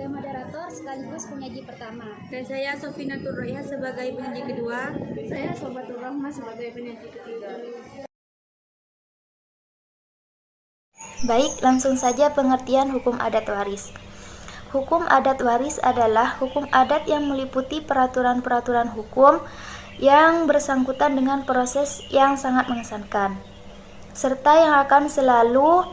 sebagai moderator sekaligus penyaji pertama. Dan saya Sofina Turroya sebagai penyaji kedua. Saya Sobatul Rahma sebagai penyaji ketiga. Baik, langsung saja pengertian hukum adat waris. Hukum adat waris adalah hukum adat yang meliputi peraturan-peraturan hukum yang bersangkutan dengan proses yang sangat mengesankan, serta yang akan selalu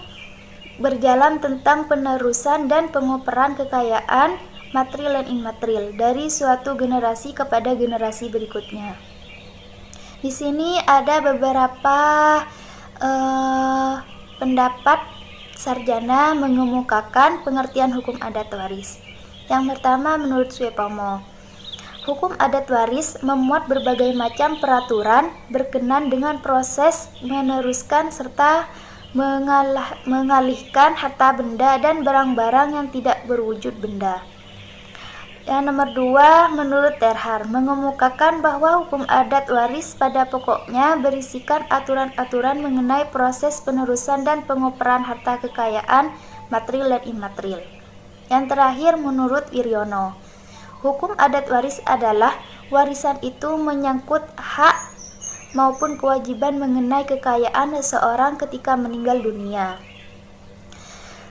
berjalan tentang penerusan dan pengoperan kekayaan material dan imaterial dari suatu generasi kepada generasi berikutnya. Di sini ada beberapa pendapat sarjana mengemukakan pengertian hukum adat waris. Yang pertama, menurut Suepomo, hukum adat waris memuat berbagai macam peraturan berkenaan dengan proses meneruskan serta mengalihkan harta benda dan barang-barang yang tidak berwujud benda. Yang nomor 2, menurut Terhar, mengemukakan bahwa hukum adat waris pada pokoknya berisikan aturan-aturan mengenai proses penerusan dan pengoperan harta kekayaan material dan imaterial. Yang terakhir, menurut Wiryono, hukum adat waris adalah warisan itu menyangkut hak maupun kewajiban mengenai kekayaan seseorang ketika meninggal dunia,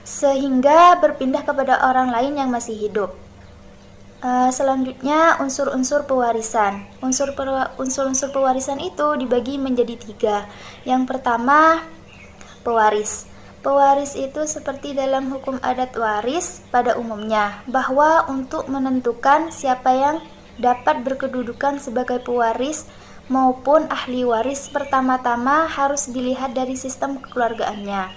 sehingga berpindah kepada orang lain yang masih hidup. Selanjutnya, unsur-unsur pewarisan. Unsur-unsur pewarisan itu dibagi menjadi 3. Yang pertama, pewaris. Pewaris itu seperti dalam hukum adat waris pada umumnya, bahwa untuk menentukan siapa yang dapat berkedudukan sebagai pewaris maupun ahli waris, pertama-tama harus dilihat dari sistem kekeluargaannya.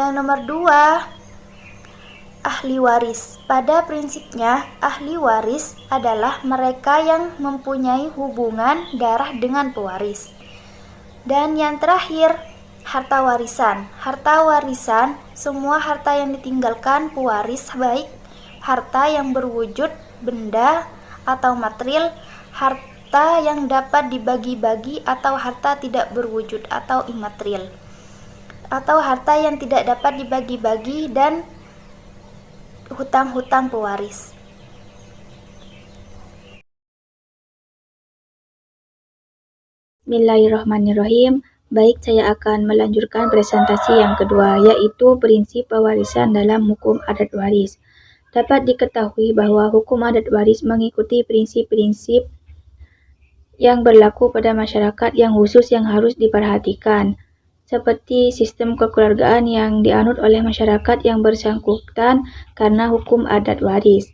Yang nomor 2, ahli waris. Pada prinsipnya, ahli waris adalah mereka yang mempunyai hubungan darah dengan pewaris. Dan yang terakhir, harta warisan. Harta warisan, semua harta yang ditinggalkan pewaris, baik harta yang berwujud benda atau material, harta yang dapat dibagi-bagi atau harta tidak berwujud atau imaterial, atau harta yang tidak dapat dibagi-bagi, dan hutang-hutang pewaris. Bismillahirrahmanirrahim. Baik, saya akan melanjutkan presentasi yang kedua, yaitu prinsip pewarisan dalam hukum adat waris. Dapat diketahui bahwa hukum adat waris mengikuti prinsip-prinsip yang berlaku pada masyarakat yang khusus yang harus diperhatikan, seperti sistem kekeluargaan yang dianut oleh masyarakat yang bersangkutan karena hukum adat waris.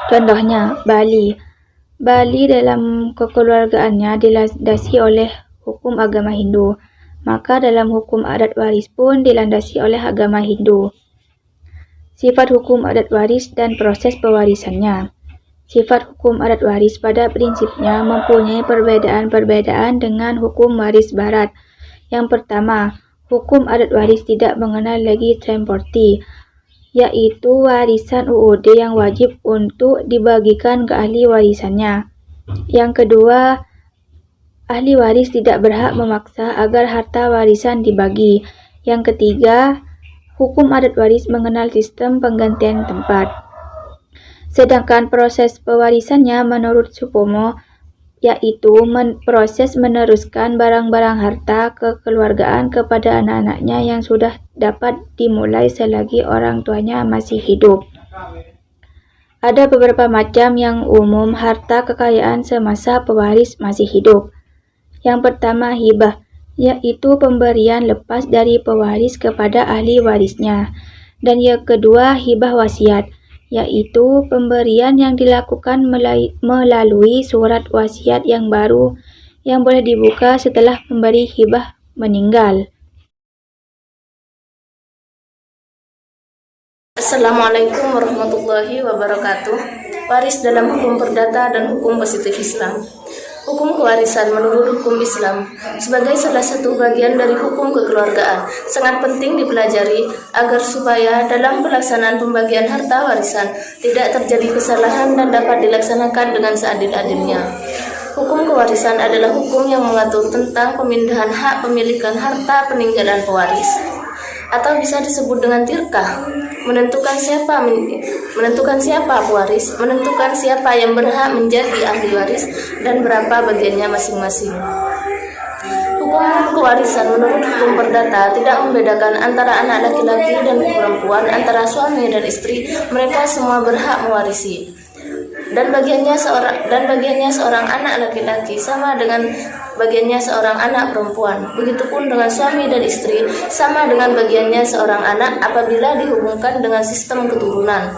Contohnya, Bali. Bali dalam kekeluargaannya dilandasi oleh hukum agama Hindu, maka dalam hukum adat waris pun dilandasi oleh agama Hindu. Sifat hukum adat waris dan proses pewarisannya. Sifat hukum adat waris pada prinsipnya mempunyai perbedaan-perbedaan dengan hukum waris barat. Yang pertama, hukum adat waris tidak mengenal lagi tremporti, yaitu warisan UUD yang wajib untuk dibagikan ke ahli warisannya. Yang kedua, ahli waris tidak berhak memaksa agar harta warisan dibagi. Yang ketiga, hukum adat waris mengenal sistem penggantian tempat. Sedangkan proses pewarisannya menurut Supomo, yaitu proses meneruskan barang-barang harta kekeluargaan kepada anak-anaknya yang sudah dapat dimulai selagi orang tuanya masih hidup. Ada beberapa macam yang umum harta kekayaan semasa pewaris masih hidup. Yang pertama, hibah, yaitu pemberian lepas dari pewaris kepada ahli warisnya. Dan yang kedua, hibah wasiat, yaitu pemberian yang dilakukan melalui surat wasiat yang baru yang boleh dibuka setelah pemberi hibah meninggal. Assalamualaikum warahmatullahi wabarakatuh. Waris dalam hukum perdata dan hukum positif Islam. Hukum kewarisan menurut hukum Islam sebagai salah satu bagian dari hukum kekeluargaan sangat penting dipelajari agar supaya dalam pelaksanaan pembagian harta warisan tidak terjadi kesalahan dan dapat dilaksanakan dengan seadil-adilnya. Hukum kewarisan adalah hukum yang mengatur tentang pemindahan hak pemilikan harta peninggalan pewaris, atau bisa disebut dengan tirkah. menentukan siapa pewaris, menentukan siapa yang berhak menjadi ahli waris, dan berapa bagiannya masing-masing. Hukum kewarisan menurut hukum perdata tidak membedakan antara anak laki-laki dan perempuan, antara suami dan istri. Mereka semua berhak mewarisi. Dan bagiannya seorang anak laki-laki sama dengan bagiannya seorang anak perempuan. Begitupun dengan suami dan istri, sama dengan bagiannya seorang anak apabila dihubungkan dengan sistem keturunan.